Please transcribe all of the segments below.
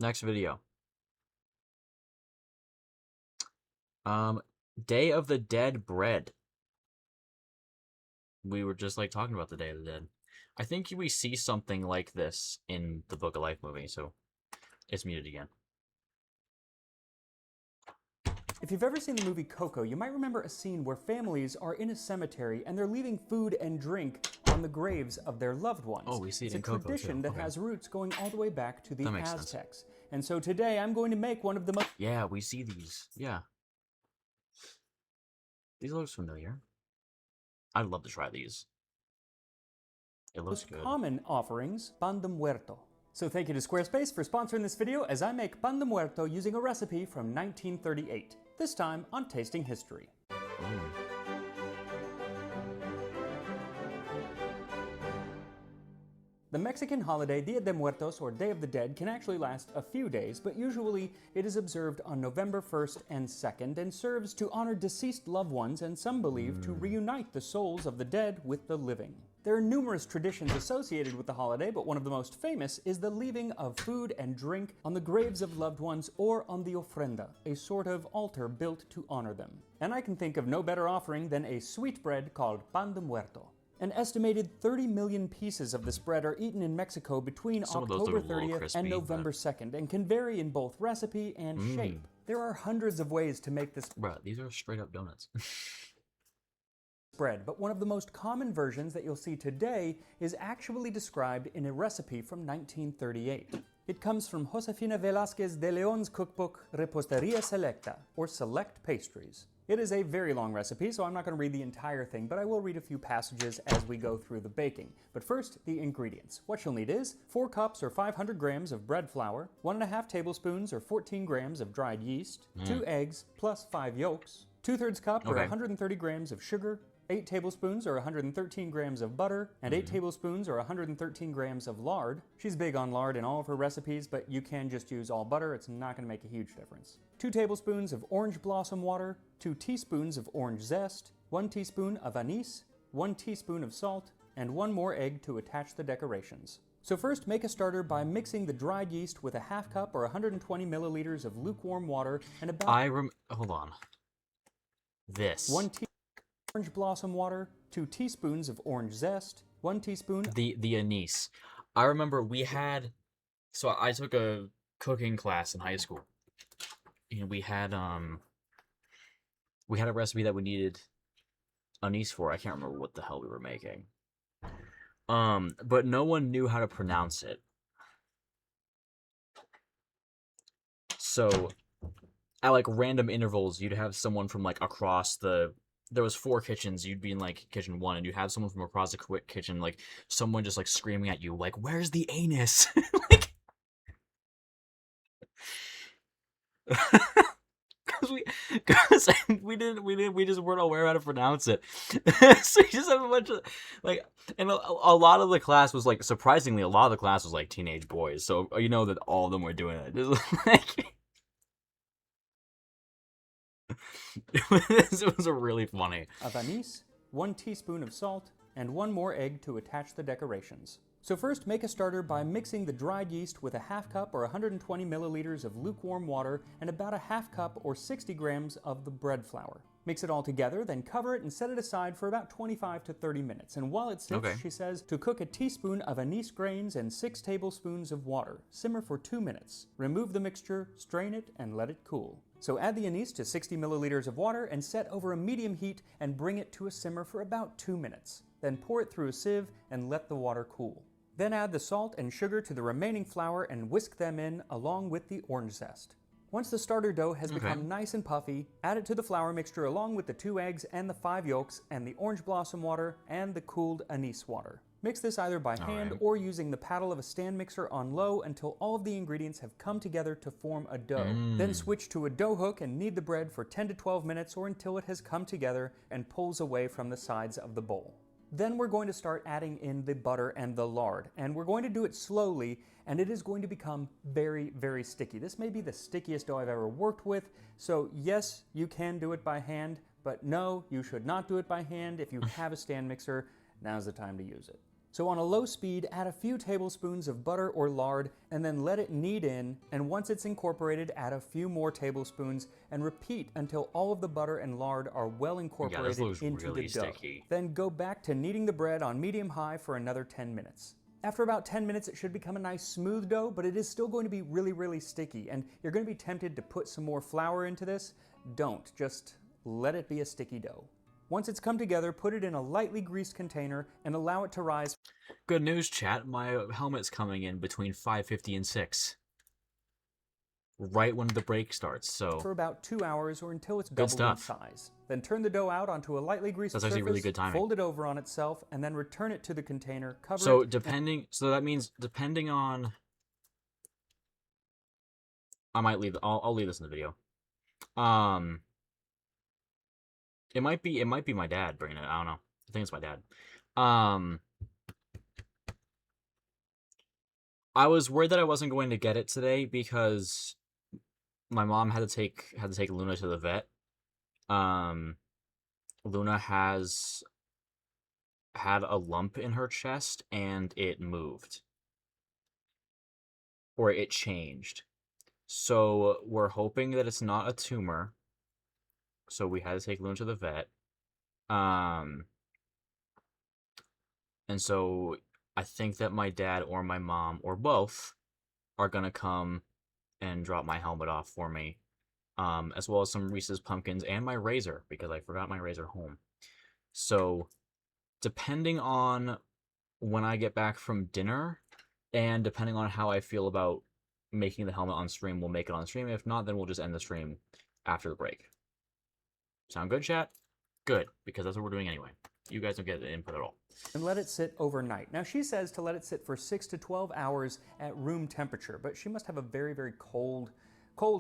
Next video. Day of the Dead bread. We were just like talking about the Day of the Dead. I think we see something like this in the Book of Life movie, so it's muted again. If you've ever seen the movie Coco, you might remember a scene where families are in a cemetery and they're leaving food and drink on the graves of their loved ones. Oh, we see it it's in a Coco, tradition too. that Okay. has roots going all the way back to the That makes Aztecs. sense. And so today I'm going to make one of the most... Yeah, we see these. Yeah. These looks familiar. I'd love to try these. It looks good. common offerings, pan de muerto. So thank you to Squarespace for sponsoring this video as I make pan de muerto using a recipe from 1938, this time on Tasting History. Ooh. The Mexican holiday Dia de Muertos, or Day of the Dead, can actually last a few days, but usually it is observed on November 1st and 2nd and serves to honor deceased loved ones and some believe to reunite the souls of the dead with the living. There are numerous traditions associated with the holiday, but one of the most famous is the leaving of food and drink on the graves of loved ones or on the ofrenda, a sort of altar built to honor them. And I can think of no better offering than a sweetbread called pan de muerto. An estimated 30 million pieces of this bread are eaten in Mexico between October 30th crispy, and November 2nd and can vary in both recipe and shape. There are hundreds of ways to make this Bruh, these are straight up donuts. bread, but one of the most common versions that you'll see today is actually described in a recipe from 1938. It comes from Josefina Velázquez de León's cookbook Repostería Selecta, or Select Pastries. It is a very long recipe, so I'm not going to read the entire thing, but I will read a few passages as we go through the baking. But first, the ingredients. What you'll need is 4 cups or 500 grams of bread flour, 1.5 tablespoons or 14 grams of dried yeast, 2 eggs plus 5 yolks, 2/3 cup or 130 grams of sugar, 8 tablespoons or 113 grams of butter, and 8 tablespoons or 113 grams of lard. She's big on lard in all of her recipes, but you can just use all butter. It's not going to make a huge difference. 2 tablespoons of orange blossom water, 2 teaspoons of orange zest, 1 teaspoon of anise, 1 teaspoon of salt, and 1 more egg to attach the decorations. So first, make a starter by mixing the dried yeast with a half cup or 120 milliliters of lukewarm water and about Hold on. This. 1 teaspoon orange blossom water, 2 teaspoons of orange zest, 1 teaspoon... The anise. I remember we had... So I took a cooking class in high school. And we had a recipe that we needed anise for. I can't remember what the hell we were making. But no one knew how to pronounce it. So at like random intervals, you'd have someone from like across the... There was 4 kitchens. You'd be in like kitchen 1, and you'd have someone from across the kitchen, like someone just like screaming at you, like, "Where's the anus?" Like, because we just weren't aware how to pronounce it. So you just have a bunch of like, and a lot of the class was like, surprisingly, a lot of the class was like teenage boys. So you know that all of them were doing it. Just like, it was really funny. of anise, 1 teaspoon of salt, and 1 more egg to attach the decorations. So first, make a starter by mixing the dried yeast with a half cup or 120 milliliters of lukewarm water and about a half cup or 60 grams of the bread flour. Mix it all together, then cover it and set it aside for about 25 to 30 minutes. And while it sits, she says, to cook a teaspoon of anise grains and 6 tablespoons of water. Simmer for 2 minutes. Remove the mixture, strain it, and let it cool. So add the anise to 60 milliliters of water and set over a medium heat and bring it to a simmer for about 2 minutes. Then pour it through a sieve and let the water cool. Then add the salt and sugar to the remaining flour and whisk them in along with the orange zest. Once the starter dough has become nice and puffy, add it to the flour mixture along with the 2 eggs and the 5 yolks and the orange blossom water and the cooled anise water. Mix this either by hand or using the paddle of a stand mixer on low until all of the ingredients have come together to form a dough. Then switch to a dough hook and knead the bread for 10 to 12 minutes or until it has come together and pulls away from the sides of the bowl. Then we're going to start adding in the butter and the lard, and we're going to do it slowly, and it is going to become very, very sticky. This may be the stickiest dough I've ever worked with, so yes, you can do it by hand, but no, you should not do it by hand. If you have a stand mixer, now's the time to use it. So on a low speed, add a few tablespoons of butter or lard and then let it knead in, and once it's incorporated, add a few more tablespoons and repeat until all of the butter and lard are well incorporated into really the dough. sticky. Then go back to kneading the bread on medium-high for another 10 minutes. After about 10 minutes, it should become a nice smooth dough, but it is still going to be really, really sticky, and you're going to be tempted to put some more flour into this. Don't, just let it be a sticky dough. Once it's come together, put it in a lightly greased container and allow it to rise. Good news, chat. My helmet's coming in between 5:50 and 6. Right when the break starts, so... for about 2 hours or until it's doubled in size. Then turn the dough out onto a lightly greased surface, actually really good timing. fold it over on itself, and then return it to the container, cover So it... so that means depending on... I might leave... I'll leave this in the video. It might be my dad bringing it. I don't know. I think it's my dad. I was worried that I wasn't going to get it today because my mom had to take Luna to the vet. Luna has had a lump in her chest and it moved. Or it changed. So we're hoping that it's not a tumor. So we had to take Luna to the vet. And so I think that my dad or my mom or both are going to come and drop my helmet off for me. As well as some Reese's Pumpkins and my razor, because I forgot my razor home. So depending on when I get back from dinner and depending on how I feel about making the helmet on stream, we'll make it on stream. If not, then we'll just end the stream after the break. Sound good, chat? Good, because that's what we're doing anyway. You guys don't get the input at all. And let it sit overnight. Now she says to let it sit for 6 to 12 hours at room temperature, but she must have a very, very cold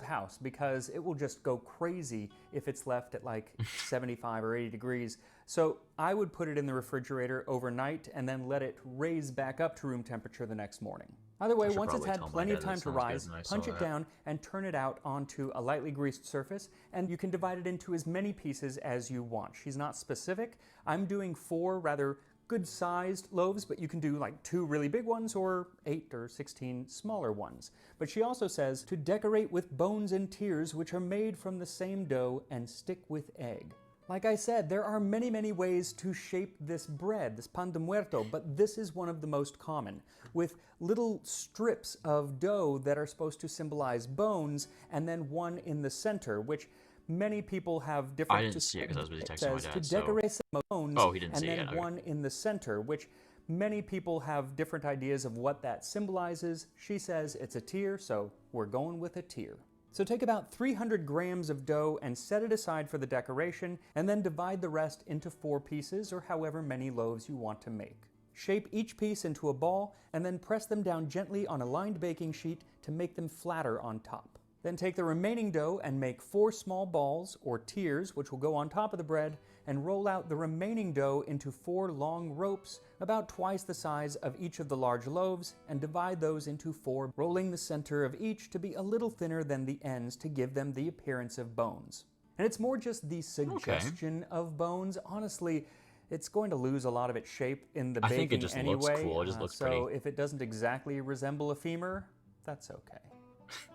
house because it will just go crazy if it's left at like 75 or 80 degrees. So I would put it in the refrigerator overnight and then let it raise back up to room temperature the next morning. Either way, once it's had plenty of time to rise, punch it down and turn it out onto a lightly greased surface, and you can divide it into as many pieces as you want. She's not specific. I'm doing 4 rather good-sized loaves, but you can do like 2 really big ones or 8 or 16 smaller ones. But she also says to decorate with bones and tears, which are made from the same dough, and stick with egg. Like I said, there are many, many ways to shape this bread, this pan de muerto, but this is one of the most common, with little strips of dough that are supposed to symbolize bones, and then one in the center, which many people have different... I didn't see it because I was busy texting my dad, to decorate some bones, oh, he didn't and see then it. one in the center, which many people have different ideas of what that symbolizes. She says it's a tear, so we're going with a tear. So take about 300 grams of dough and set it aside for the decoration, and then divide the rest into 4 pieces or however many loaves you want to make. Shape each piece into a ball and then press them down gently on a lined baking sheet to make them flatter on top. Then take the remaining dough and make 4 small balls or tiers, which will go on top of the bread, and roll out the remaining dough into 4 long ropes about twice the size of each of the large loaves, and divide those into 4, rolling the center of each to be a little thinner than the ends to give them the appearance of bones. And it's more just the suggestion of bones. Honestly, it's going to lose a lot of its shape in the baking anyway. I think it just looks cool. It just looks pretty. So if it doesn't exactly resemble a femur, that's okay.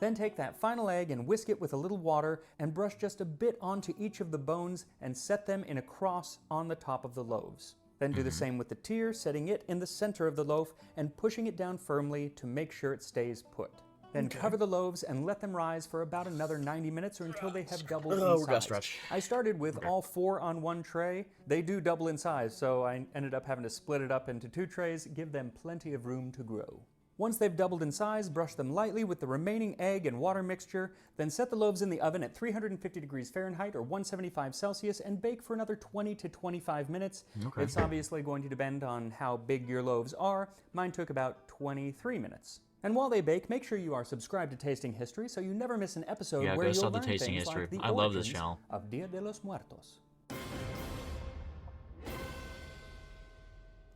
Then take that final egg and whisk it with a little water and brush just a bit onto each of the bones and set them in a cross on the top of the loaves. Then do the same with the tear, setting it in the center of the loaf and pushing it down firmly to make sure it stays put. Then cover the loaves and let them rise for about another 90 minutes or until they have doubled in size. I started with all 4 on one tray. They do double in size, so I ended up having to split it up into 2 trays, give them plenty of room to grow. Once they've doubled in size, brush them lightly with the remaining egg and water mixture, then set the loaves in the oven at 350 degrees Fahrenheit or 175 Celsius and bake for another 20 to 25 minutes. It's obviously going to depend on how big your loaves are. Mine took about 23 minutes. And while they bake, make sure you are subscribed to Tasting History so you never miss an episode where you'll learn things like the origins of Dia de los Muertos.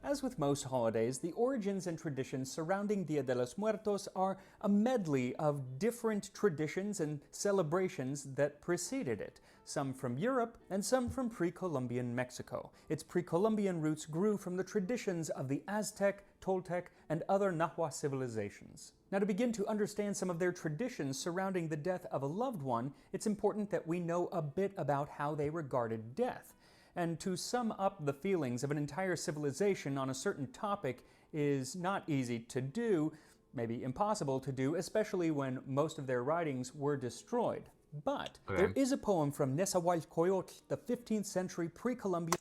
As with most holidays, the origins and traditions surrounding Dia de los Muertos are a medley of different traditions and celebrations that preceded it. some from Europe, and some from pre-Columbian Mexico. Its pre-Columbian roots grew from the traditions of the Aztec, Toltec, and other Nahua civilizations. Now, to begin to understand some of their traditions surrounding the death of a loved one, it's important that we know a bit about how they regarded death. And to sum up the feelings of an entire civilization on a certain topic is not easy to do, maybe impossible to do, especially when most of their writings were destroyed. But there is a poem from Nezahualcóyotl, the 15th century pre-Columbian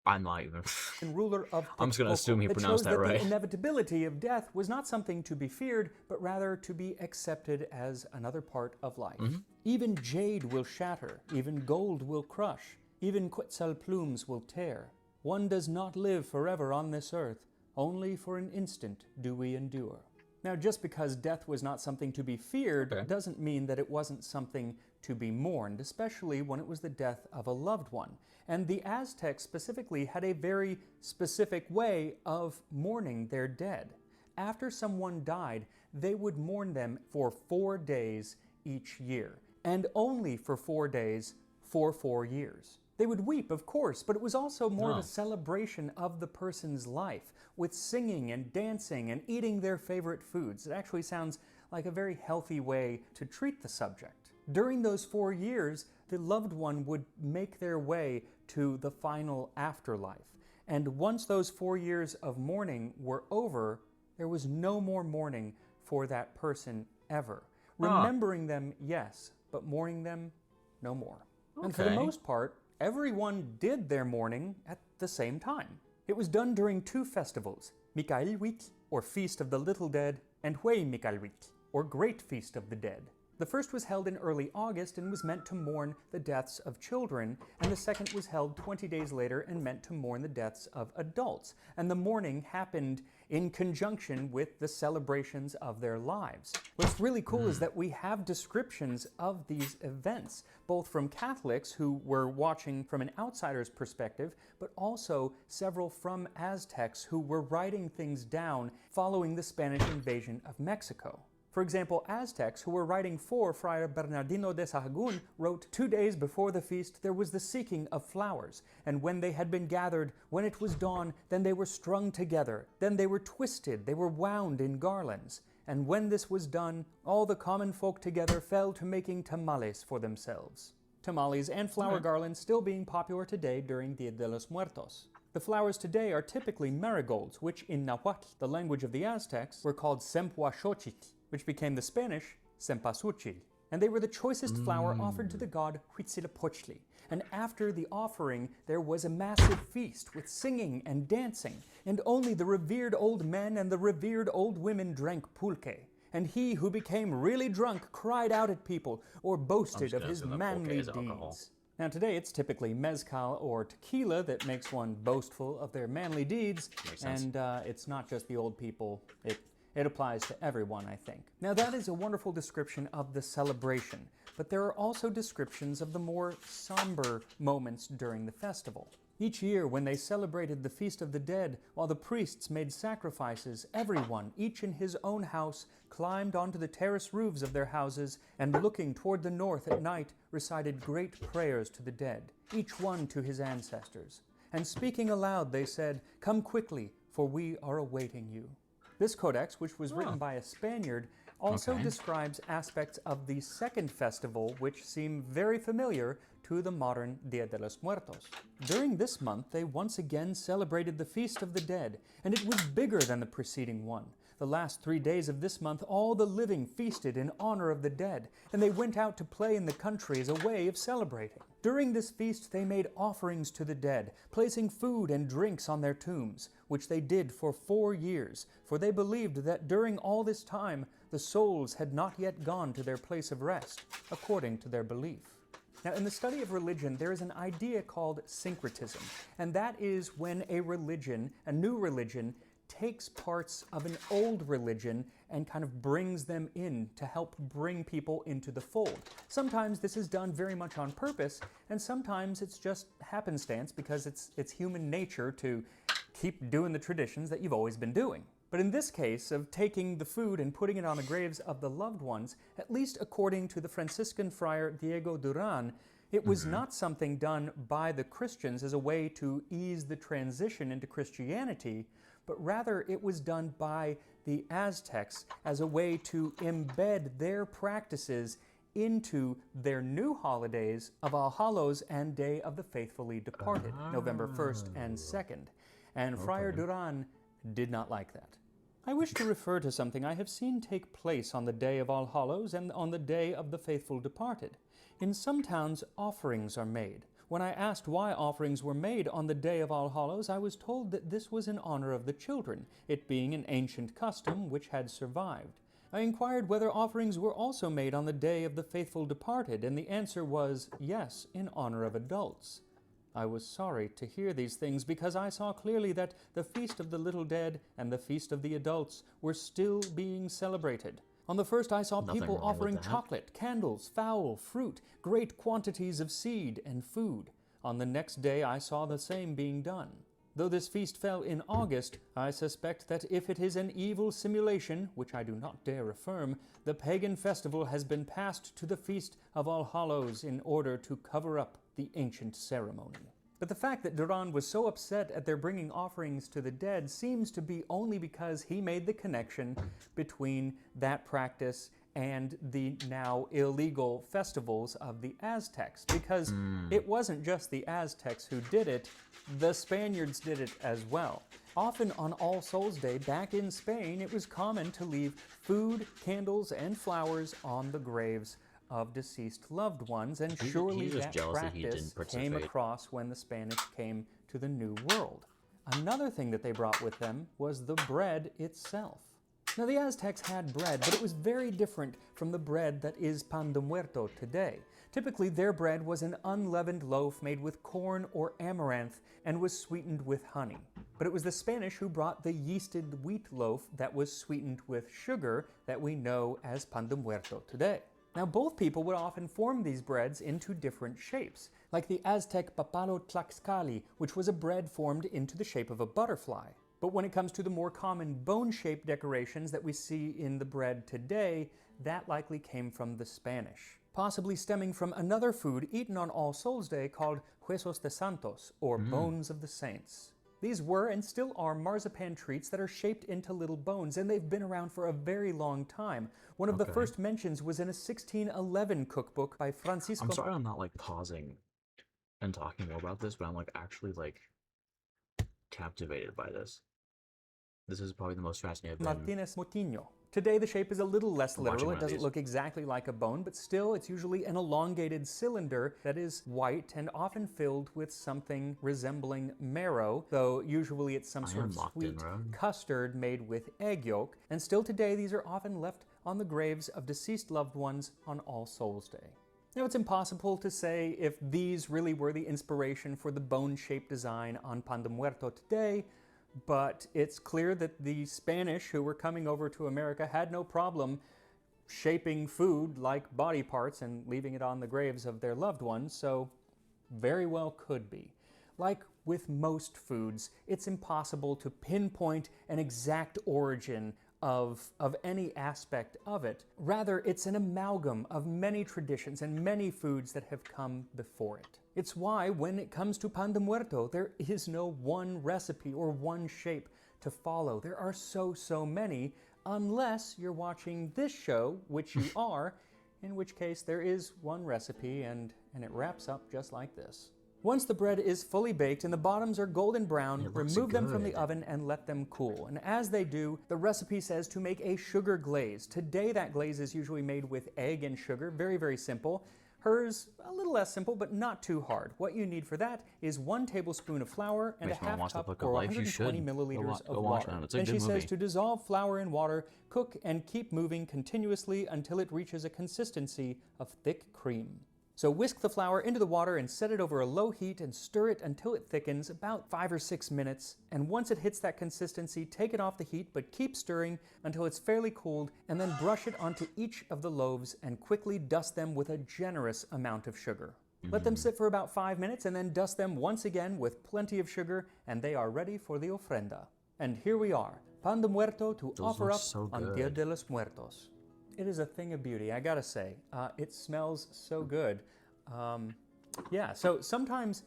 I'm not even. ruler of I'm just going to assume he that pronounced shows that right. The inevitability of death was not something to be feared, but rather to be accepted as another part of life. Even jade will shatter, even gold will crush, even quetzal plumes will tear. One does not live forever on this earth, only for an instant do we endure. Now, just because death was not something to be feared doesn't mean that it wasn't something to be mourned, especially when it was the death of a loved one. And the Aztecs specifically had a very specific way of mourning their dead. After someone died, they would mourn them for 4 days each year, and only for 4 days for 4 years. They would weep, of course, but it was also more of a celebration of the person's life, with singing and dancing and eating their favorite foods. It actually sounds like a very healthy way to treat the subject. During those 4 years, the loved one would make their way to the final afterlife. And once those 4 years of mourning were over, there was no more mourning for that person ever. Remembering them, yes, but mourning them, no more. And for the most part, everyone did their mourning at the same time. It was done during 2 festivals, Micailhuitl, or Feast of the Little Dead, and Hueymicailhuitl, or Great Feast of the Dead. The first was held in early August and was meant to mourn the deaths of children, and the second was held 20 days later and meant to mourn the deaths of adults. And the mourning happened in conjunction with the celebrations of their lives. What's really cool is that we have descriptions of these events, both from Catholics who were watching from an outsider's perspective, but also several from Aztecs who were writing things down following the Spanish invasion of Mexico. For example, Aztecs who were writing for Friar Bernardino de Sahagún wrote, 2 days before the feast there was the seeking of flowers, and when they had been gathered, when it was dawn, then they were strung together, then they were twisted, they were wound in garlands. And when this was done, all the common folk together fell to making tamales for themselves. Tamales and flower garlands still being popular today during Dia de los Muertos. The flowers today are typically marigolds, which in Nahuatl, the language of the Aztecs, were called Sempoaxochitl, which became the Spanish Cempasúchil. And they were the choicest flower offered to the god Huitzilopochtli. And after the offering, there was a massive feast with singing and dancing, and only the revered old men and the revered old women drank pulque. And he who became really drunk cried out at people or boasted of his manly deeds. Now today it's typically mezcal or tequila that makes one boastful of their manly deeds, and it's not just the old people. It applies to everyone, I think. Now that is a wonderful description of the celebration, but there are also descriptions of the more somber moments during the festival. Each year, when they celebrated the Feast of the Dead, while the priests made sacrifices, everyone, each in his own house, climbed onto the terrace roofs of their houses and, looking toward the north at night, recited great prayers to the dead, each one to his ancestors. And speaking aloud, they said, "Come quickly, for we are awaiting you." This codex, which was written by a Spaniard, also describes aspects of the second festival which seem very familiar to the modern Dia de los Muertos. During this month, they once again celebrated the Feast of the Dead, and it was bigger than the preceding one. The last 3 days of this month, all the living feasted in honor of the dead, and they went out to play in the country as a way of celebrating. During this feast, they made offerings to the dead, placing food and drinks on their tombs, which they did for 4 years, for they believed that during all this time, the souls had not yet gone to their place of rest, according to their belief. Now, in the study of religion, there is an idea called syncretism, and that is when a religion, a new religion, takes parts of an old religion and kind of brings them in to help bring people into the fold. Sometimes this is done very much on purpose, and sometimes it's just happenstance because it's human nature to keep doing the traditions that you've always been doing. But in this case of taking the food and putting it on the graves of the loved ones, at least according to the Franciscan friar Diego Duran, It was not something done by the Christians as a way to ease the transition into Christianity, but rather it was done by the Aztecs as a way to embed their practices into their new holidays of All Hallows and Day of the Faithfully Departed, November 1st and 2nd. And Friar Duran did not like that. I wish to refer to something I have seen take place on the Day of All Hallows and on the Day of the Faithful Departed. In some towns, offerings are made. When I asked why offerings were made on the Day of All Hallows, I was told that this was in honor of the children, it being an ancient custom which had survived. I inquired whether offerings were also made on the Day of the Faithful Departed, and the answer was yes, in honor of adults. I was sorry to hear these things because I saw clearly that the Feast of the Little Dead and the Feast of the Adults were still being celebrated. On the first, I saw Nothing people wrong with offering that. chocolate, candles, fowl, fruit, great quantities of seed and food. On the next day, I saw the same being done. Though this feast fell in August, I suspect that if it is an evil simulation, which I do not dare affirm, the pagan festival has been passed to the Feast of All Hallows in order to cover up the ancient ceremony. But the fact that Duran was so upset at their bringing offerings to the dead seems to be only because he made the connection between that practice and the now illegal festivals of the Aztecs, because it wasn't just the Aztecs who did it, the Spaniards did it as well. Often on All Souls Day back in Spain, it was common to leave food, candles, and flowers on the graves of deceased loved ones, and surely he's just that jealous that he practice didn't came participate. across when the Spanish came to the New World. Another thing that they brought with them was the bread itself. Now, the Aztecs had bread, but it was very different from the bread that is pan de muerto today. Typically, their bread was an unleavened loaf made with corn or amaranth and was sweetened with honey. But it was the Spanish who brought the yeasted wheat loaf that was sweetened with sugar that we know as pan de muerto today. Now, both people would often form these breads into different shapes, like the Aztec papalo tlaxcali, which was a bread formed into the shape of a butterfly. But when it comes to the more common bone-shaped decorations that we see in the bread today, that likely came from the Spanish, possibly stemming from another food eaten on All Souls Day called huesos de santos, or bones of the saints. These were and still are marzipan treats that are shaped into little bones, and they've been around for a very long time. One of the first mentions was in a 1611 cookbook by Francisco. I'm sorry I'm not like pausing and talking more about this, but I'm like actually like captivated by this. This is probably the most fascinating I've been. Martínez Motinho. Today the shape is a little less Watching literal. one It of doesn't these. look exactly like a bone, but still it's usually an elongated cylinder that is white and often filled with something resembling marrow, though usually it's some sort of locked in, sweet bro. custard made with egg yolk. And still today these are often left on the graves of deceased loved ones on All Souls Day. Now, it's impossible to say if these really were the inspiration for the bone-shaped design on Pan de Muerto today, but it's clear that the Spanish who were coming over to America had no problem shaping food like body parts and leaving it on the graves of their loved ones, so very well could be. Like with most foods, it's impossible to pinpoint an exact origin of any aspect of it. Rather, it's an amalgam of many traditions and many foods that have come before it. It's why, when it comes to Pan de Muerto, there is no one recipe or one shape to follow. There are so many, unless you're watching this show, which you are, in which case there is one recipe and it wraps up just like this. Once the bread is fully baked and the bottoms are golden brown, It looks remove them from the good. oven and let them cool. And as they do, the recipe says to make a sugar glaze. Today that glaze is usually made with egg and sugar, very simple. Hers, a little less simple, but not too hard. What you need for that is 1 tablespoon of flour and Makes a me half watch The cup Book of or Life. You 120 should. milliliters Go of watch water. it. It's a Then good she says movie. to dissolve flour in water, cook and keep moving continuously until it reaches a consistency of thick cream. So whisk the flour into the water and set it over a low heat and stir it until it thickens, about 5 or 6 minutes. And once it hits that consistency, take it off the heat, but keep stirring until it's fairly cooled, and then brush it onto each of the loaves and quickly dust them with a generous amount of sugar. Let them sit for about 5 minutes and then dust them once again with plenty of sugar, and they are ready for the ofrenda. And here we are, Pan de Muerto to offer look up so on good. Dia de los Muertos. It is a thing of beauty, I gotta say. It smells so good. Yeah, so sometimes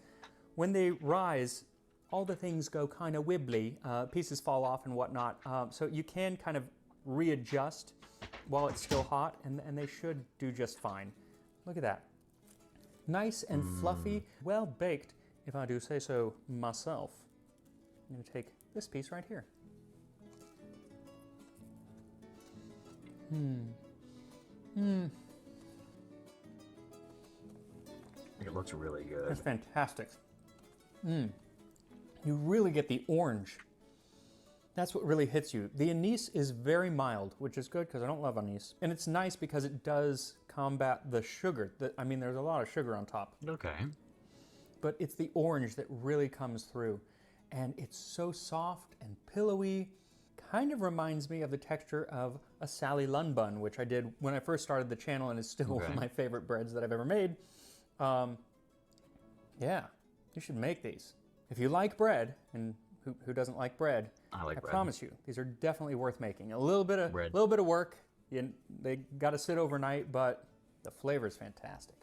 when they rise, all the things go kind of wibbly, pieces fall off and whatnot. So you can kind of readjust while it's still hot, and they should do just fine. Look at that. Nice and fluffy, well baked, if I do say so myself. I'm going to take this piece right here. It looks really That's good. fantastic. You really get the orange. That's what really hits you. The anise is very mild, which is good because I don't love anise. And it's nice because it does combat the sugar. I mean, there's a lot of sugar on top. Okay. But it's the orange that really comes through. And it's so soft and pillowy. Kind of reminds me of the texture of a Sally Lunn bun, which I did when I first started the channel and is still one of my favorite breads that I've ever made. Yeah, you should make these. If you like bread, and who doesn't like bread? I like bread. Promise you, these are definitely worth making. A little bit of Bread. work. They got to sit overnight, but the flavor is fantastic.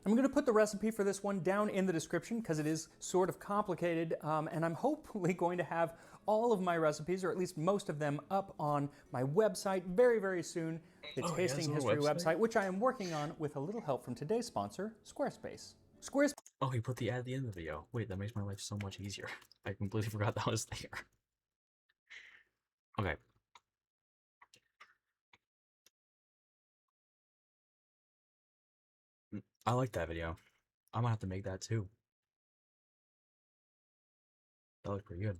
I'm going to put the recipe for this one down in the description because it is sort of complicated, and I'm hopefully going to have all of my recipes, or at least most of them, up on my website very, very soon. The Tasting History website, which I am working on with a little help from today's sponsor, Squarespace. Squarespace. Oh, he put the ad at the end of the video. Wait, that makes my life so much easier. I completely forgot that was there. Okay. I like that video. I'm gonna have to make that too. That looked pretty good.